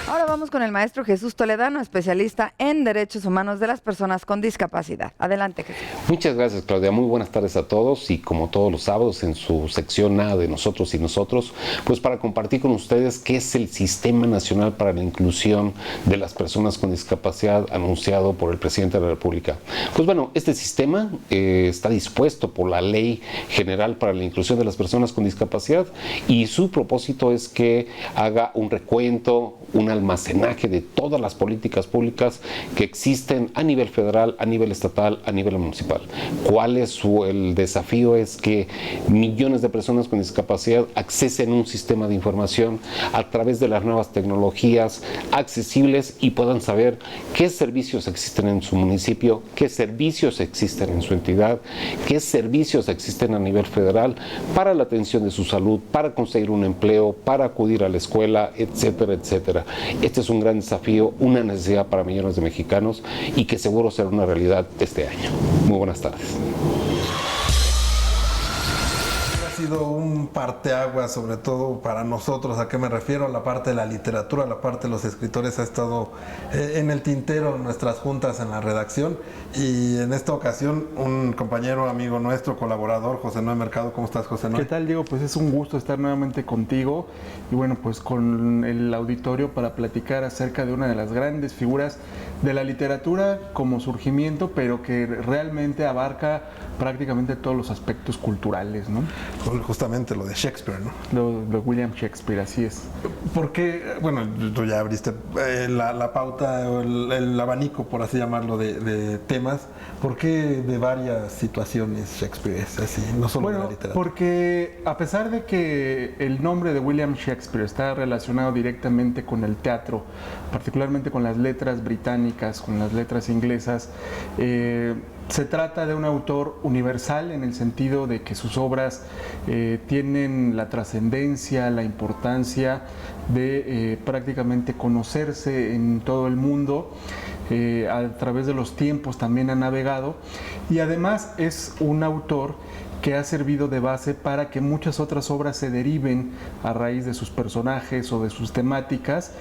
Ahora vamos con el maestro Jesús Toledano, especialista en derechos humanos de las personas con discapacidad. Adelante, Jesús. Muchas gracias, Claudia. Muy buenas tardes a todos y como todos los sábados en su sección Nada de Nosotros y Nosotros, pues para compartir con ustedes qué es el Sistema Nacional para la Inclusión de las Personas con Discapacidad anunciado por el presidente de la República. Pues bueno, este sistema está dispuesto por la Ley General para la Inclusión de las Personas con Discapacidad y su propósito es que haga un recuento, un almacenaje de todas las políticas públicas que existen a nivel federal, a nivel estatal, a nivel municipal. ¿Cuál es el desafío? Es que millones de personas con discapacidad accesen a un sistema de información a través de las nuevas tecnologías accesibles y puedan saber qué servicios existen en su municipio, qué servicios existen en su entidad, qué servicios existen a nivel federal para la atención de su salud, para conseguir un empleo, para acudir a la escuela, etcétera, etcétera. Este es un gran desafío, una necesidad para millones de mexicanos y que seguro será una realidad este año. Muy buenas tardes. Ha sido un parteaguas, sobre todo para nosotros. ¿A qué me refiero? La parte de la literatura, la parte de los escritores ha estado en el tintero en nuestras juntas en la redacción, y en esta ocasión un compañero, amigo nuestro, colaborador, José Noé Mercado. ¿Cómo estás, José Noé? ¿Qué tal, Diego? Pues es un gusto estar nuevamente contigo y bueno, pues con el auditorio para platicar acerca de una de las grandes figuras de la literatura como surgimiento, pero que realmente abarca prácticamente todos los aspectos culturales, ¿no? Justamente lo de Shakespeare, ¿no? Lo de William Shakespeare, así es. ¿Por qué? Bueno, tú ya abriste la pauta o el abanico, por así llamarlo, de temas. ¿Por qué de varias situaciones Shakespeare es así, no solo de la literatura? Porque a pesar de que el nombre de William Shakespeare está relacionado directamente con el teatro, particularmente con las letras británicas, con las letras inglesas, se trata de un autor universal en el sentido de que sus obras tienen la trascendencia, la importancia de prácticamente conocerse en todo el mundo. A través de los tiempos también ha navegado, y además es un autor que ha servido de base para que muchas otras obras se deriven a raíz de sus personajes o de sus temáticas,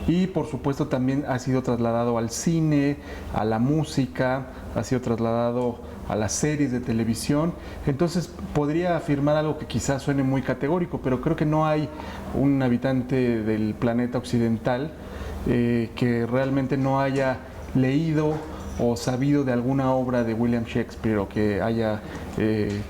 y por supuesto también ha sido trasladado al cine, a la música, ha sido trasladado a las series de televisión. Entonces podría afirmar algo que quizás suene muy categórico, pero creo que no hay un habitante del planeta occidental que realmente no haya leído o sabido de alguna obra de William Shakespeare, o que haya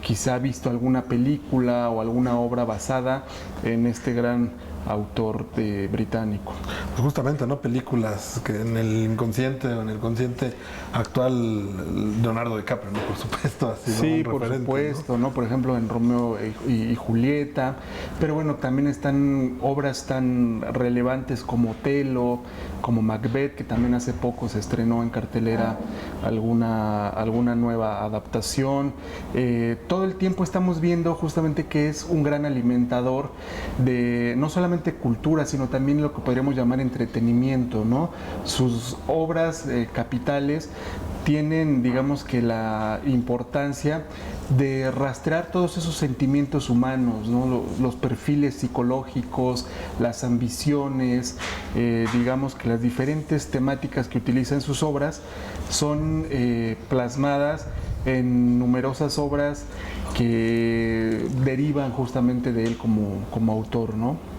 quizá visto alguna película o alguna obra basada en este gran autor británico. Pues justamente, ¿no? Películas que en el inconsciente o en el consciente actual, Leonardo DiCaprio, ¿no? Por supuesto, así, sí, ¿no? por supuesto, ¿no? Por ejemplo, en Romeo y Julieta, pero bueno, también están obras tan relevantes como Otelo, como Macbeth, que también hace poco se estrenó en cartelera alguna nueva adaptación. Todo el tiempo estamos viendo justamente que es un gran alimentador de no solamente cultura, sino también lo que podríamos llamar entretenimiento, ¿no? Sus obras capitales tienen, digamos, que la importancia de rastrear todos esos sentimientos humanos, ¿no? Los perfiles psicológicos, las ambiciones, digamos que las diferentes temáticas que utiliza en sus obras son plasmadas en numerosas obras que derivan justamente de él como autor, ¿no?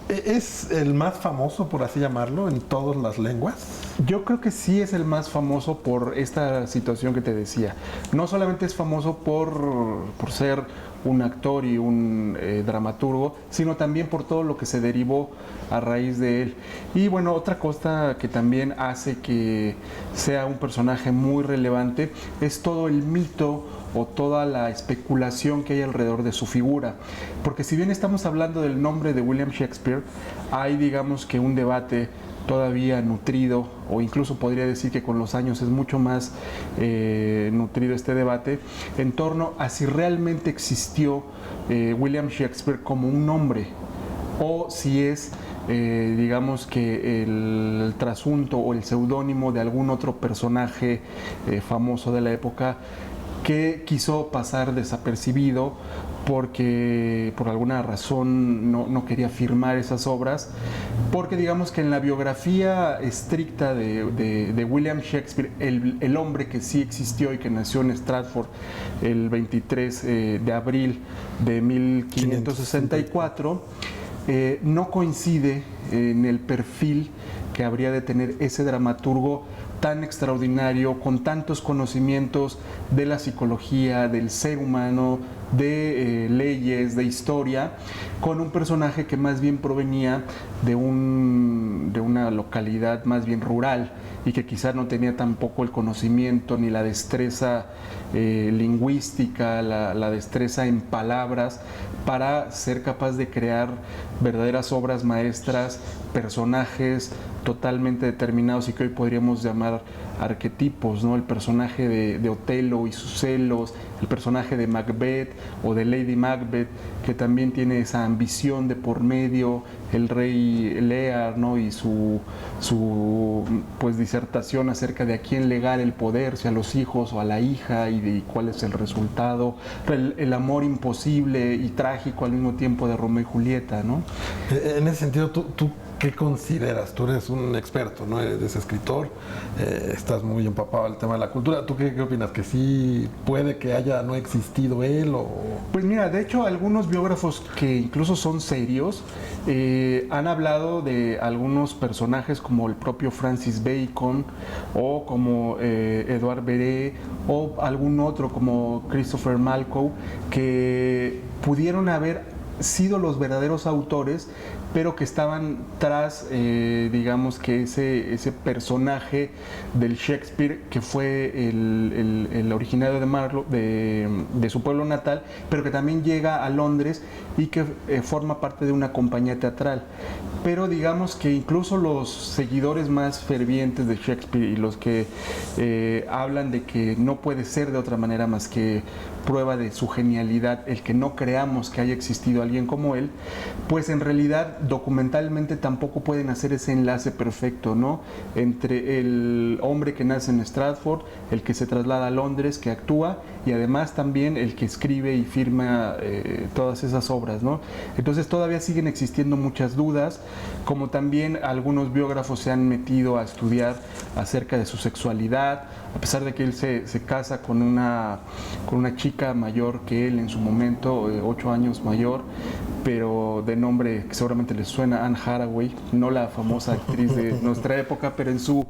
¿Es el más famoso, por así llamarlo, en todas las lenguas? Yo creo que sí es el más famoso por esta situación que te decía. No solamente es famoso por ser un actor y un dramaturgo, sino también por todo lo que se derivó a raíz de él. Y bueno, otra cosa que también hace que sea un personaje muy relevante es todo el mito o toda la especulación que hay alrededor de su figura. Porque si bien estamos hablando del nombre de William Shakespeare, hay, digamos, que un debate todavía nutrido, o incluso podría decir que con los años es mucho más nutrido este debate, en torno a si realmente existió William Shakespeare como un nombre, o si es digamos que el trasunto o el seudónimo de algún otro personaje famoso de la época, que quiso pasar desapercibido porque por alguna razón no quería firmar esas obras, porque digamos que en la biografía estricta de William Shakespeare, el hombre que sí existió y que nació en Stratford el 23 de abril de 1564, no coincide en el perfil que habría de tener ese dramaturgo tan extraordinario, con tantos conocimientos de la psicología, del ser humano, de leyes, de historia, con un personaje que más bien provenía de una localidad más bien rural y que quizás no tenía tampoco el conocimiento ni la destreza lingüística, la destreza en palabras para ser capaz de crear verdaderas obras maestras, personajes totalmente determinados y que hoy podríamos llamar arquetipos, ¿no? El personaje de Otelo y sus celos, el personaje de Macbeth o de Lady Macbeth, que también tiene esa ambición de por medio, el rey Lear, ¿no? Y su pues disertación acerca de a quién legar el poder, si a los hijos o a la hija, y de cuál es el resultado, el amor imposible y trágico al mismo tiempo de Romeo y Julieta, ¿no? En ese sentido, ¿tú qué consideras? Tú eres un experto, ¿no? Eres escritor, estás muy empapado del tema de la cultura. ¿Tú qué opinas? ¿Que sí puede que haya no existido él? Pues mira, de hecho algunos biógrafos que incluso son serios han hablado de algunos personajes como el propio Francis Bacon o como Edouard Verret o algún otro como Christopher Malkow, que pudieron haber sido los verdaderos autores, pero que estaban tras, digamos que ese personaje del Shakespeare que fue el originario de Marlowe, de su pueblo natal, pero que también llega a Londres y que forma parte de una compañía teatral. Pero digamos que incluso los seguidores más fervientes de Shakespeare y los que hablan de que no puede ser de otra manera más que prueba de su genialidad el que no creamos que haya existido alguien como él, pues en realidad documentalmente tampoco pueden hacer ese enlace perfecto, ¿no? Entre el hombre que nace en Stratford, el que se traslada a Londres, que actúa, y además también el que escribe y firma todas esas obras, ¿no? Entonces todavía siguen existiendo muchas dudas, como también algunos biógrafos se han metido a estudiar acerca de su sexualidad, a pesar de que él se casa con una chica mayor que él en su momento, 8 años mayor, pero de nombre que seguramente les suena, Anne Hathaway, no la famosa actriz de nuestra época, pero en su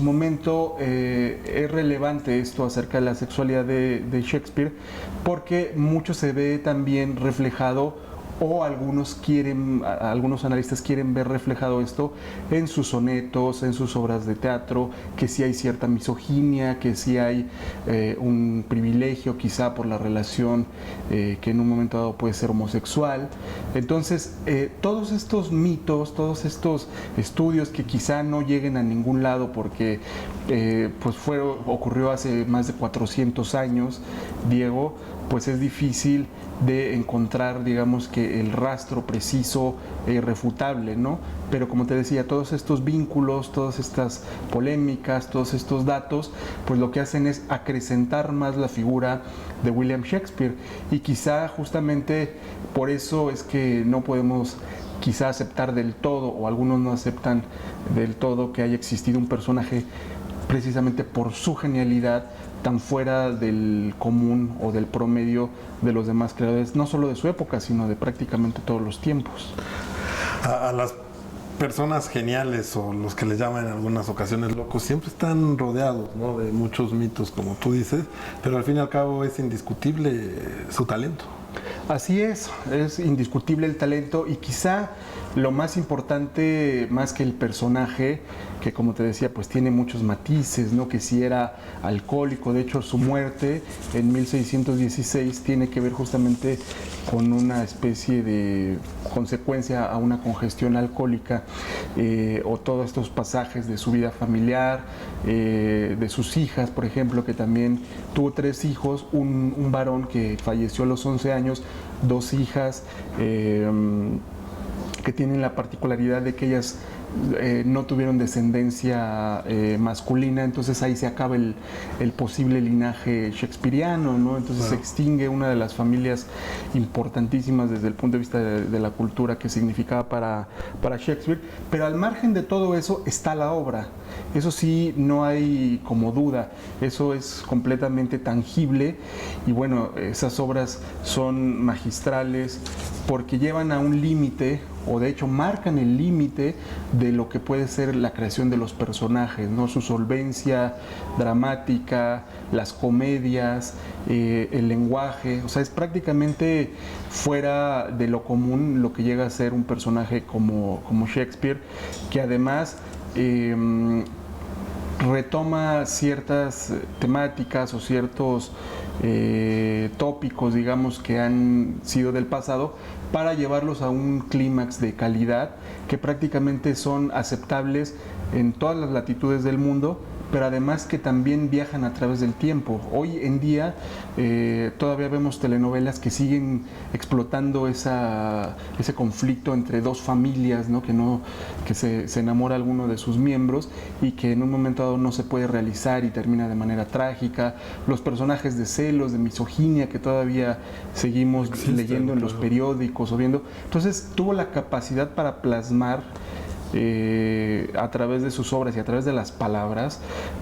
momento es relevante esto acerca de la sexualidad de Shakespeare, porque mucho se ve también reflejado, o algunos analistas quieren ver reflejado esto en sus sonetos, en sus obras de teatro, que sí hay cierta misoginia, que sí hay un privilegio quizá por la relación que en un momento dado puede ser homosexual. Entonces todos estos mitos, todos estos estudios que quizá no lleguen a ningún lado porque pues ocurrió hace más de 400 años, Diego, pues es difícil de encontrar, digamos, que el rastro preciso e irrefutable, ¿no? Pero como te decía, todos estos vínculos, todas estas polémicas, todos estos datos, pues lo que hacen es acrecentar más la figura de William Shakespeare, y quizá justamente por eso es que no podemos quizá aceptar del todo, o algunos no aceptan del todo, que haya existido un personaje precisamente por su genialidad tan fuera del común o del promedio de los demás creadores, no solo de su época, sino de prácticamente todos los tiempos. A las personas geniales, o los que les llaman en algunas ocasiones locos, siempre están rodeados, ¿no?, de muchos mitos, como tú dices, pero al fin y al cabo es indiscutible su talento. Así es indiscutible el talento, y quizá lo más importante, más que el personaje, que como te decía, pues tiene muchos matices, ¿no? Que si era alcohólico, de hecho su muerte en 1616 tiene que ver justamente con una especie de consecuencia a una congestión alcohólica, o todos estos pasajes de su vida familiar, de sus hijas, por ejemplo, que también tuvo 3 hijos, un varón que falleció a los 11 años, 2 hijas, que tienen la particularidad de que ellas no tuvieron descendencia masculina, entonces ahí se acaba el posible linaje shakespeariano, ¿no? Entonces se extingue una de las familias importantísimas desde el punto de vista de la cultura que significaba para Shakespeare, pero al margen de todo eso está la obra. Eso sí, no hay como duda, eso es completamente tangible y bueno, esas obras son magistrales porque llevan a un límite, o de hecho marcan el límite de lo que puede ser la creación de los personajes, ¿no? Su solvencia dramática, las comedias, el lenguaje, o sea, es prácticamente fuera de lo común lo que llega a ser un personaje como Shakespeare, que además retoma ciertas temáticas o ciertos tópicos, digamos, que han sido del pasado para llevarlos a un clímax de calidad que prácticamente son aceptables en todas las latitudes del mundo, pero además que también viajan a través del tiempo. Hoy en día todavía vemos telenovelas que siguen explotando ese conflicto entre dos familias, ¿no? Que se enamora alguno de sus miembros y que en un momento dado no se puede realizar y termina de manera trágica. Los personajes de celos, de misoginia que todavía seguimos leyendo en los periódicos o viendo. Entonces tuvo la capacidad para plasmar a través de sus obras y a través de las palabras,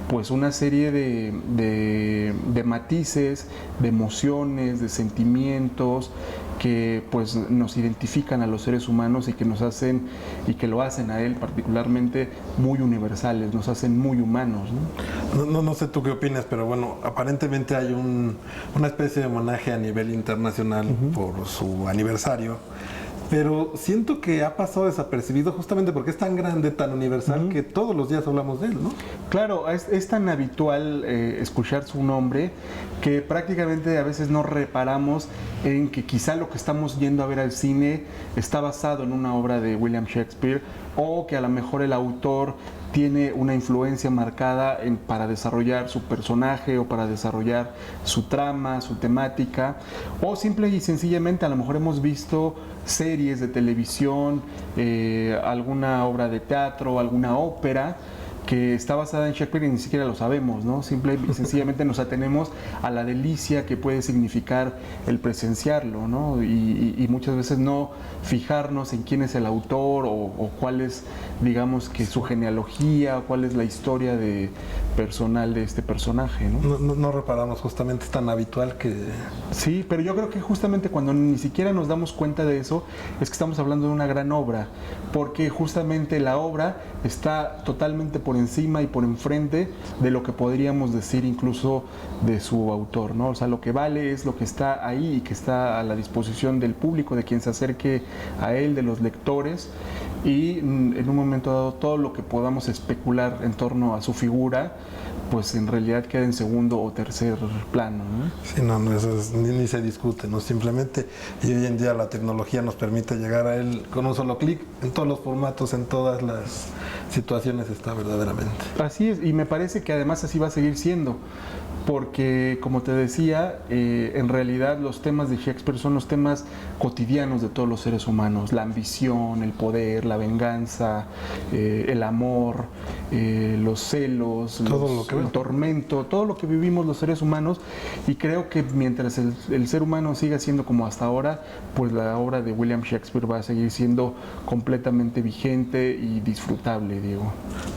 pues una serie de matices, de emociones, de sentimientos que pues nos identifican a los seres humanos y que nos hacen, y que lo hacen a él particularmente, muy universales, nos hacen muy humanos, ¿no? No sé tú qué opinas, pero bueno, aparentemente hay una especie de homenaje a nivel internacional por su aniversario. Pero siento que ha pasado desapercibido justamente porque es tan grande, tan universal, que todos los días hablamos de él, ¿no? Claro, es tan habitual escuchar su nombre que prácticamente a veces no reparamos en que quizá lo que estamos yendo a ver al cine está basado en una obra de William Shakespeare, o que a lo mejor el autor tiene una influencia marcada para desarrollar su personaje o para desarrollar su trama, su temática, o simple y sencillamente a lo mejor hemos visto series de televisión, alguna obra de teatro, alguna ópera que está basada en Shakespeare y ni siquiera lo sabemos, ¿no? Simple y sencillamente nos atenemos a la delicia que puede significar el presenciarlo, ¿no? Y muchas veces no fijarnos en quién es el autor o cuál es, digamos, que su genealogía, o cuál es la historia personal de este personaje, ¿no? No reparamos, justamente es tan habitual que... Sí, pero yo creo que justamente cuando ni siquiera nos damos cuenta de eso es que estamos hablando de una gran obra, porque justamente la obra está totalmente por encima y por enfrente de lo que podríamos decir incluso de su autor, ¿no? O sea, lo que vale es lo que está ahí y que está a la disposición del público, de quien se acerque a él, de los lectores, y en un momento dado todo lo que podamos especular en torno a su figura, pues en realidad queda en segundo o tercer plano, ¿no? Sí, no, eso ni se discute, ¿no? Simplemente, y hoy en día la tecnología nos permite llegar a él con un solo clic, en todos los formatos, en todas las situaciones está verdaderamente. Así es, y me parece que además así va a seguir siendo, porque como te decía, en realidad los temas de Shakespeare son los temas cotidianos de todos los seres humanos: la ambición, el poder, la venganza, el amor, los celos, el tormento, todo lo que vivimos los seres humanos. Y creo que mientras el ser humano siga siendo como hasta ahora, pues la obra de William Shakespeare va a seguir siendo completamente vigente y disfrutable, Diego.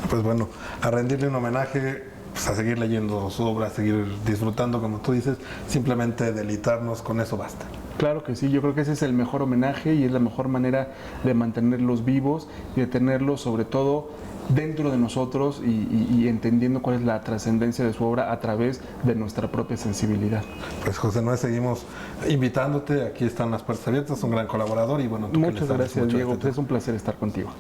Pues bueno, a rendirle un homenaje, pues a seguir leyendo su obra, a seguir disfrutando, como tú dices, simplemente deleitarnos, con eso basta. Claro que sí, yo creo que ese es el mejor homenaje y es la mejor manera de mantenerlos vivos y de tenerlos sobre todo dentro de nosotros y entendiendo cuál es la trascendencia de su obra a través de nuestra propia sensibilidad. Pues José Noé, seguimos invitándote, aquí están las puertas abiertas, un gran colaborador y bueno, muchas gracias, Diego, es un placer estar contigo.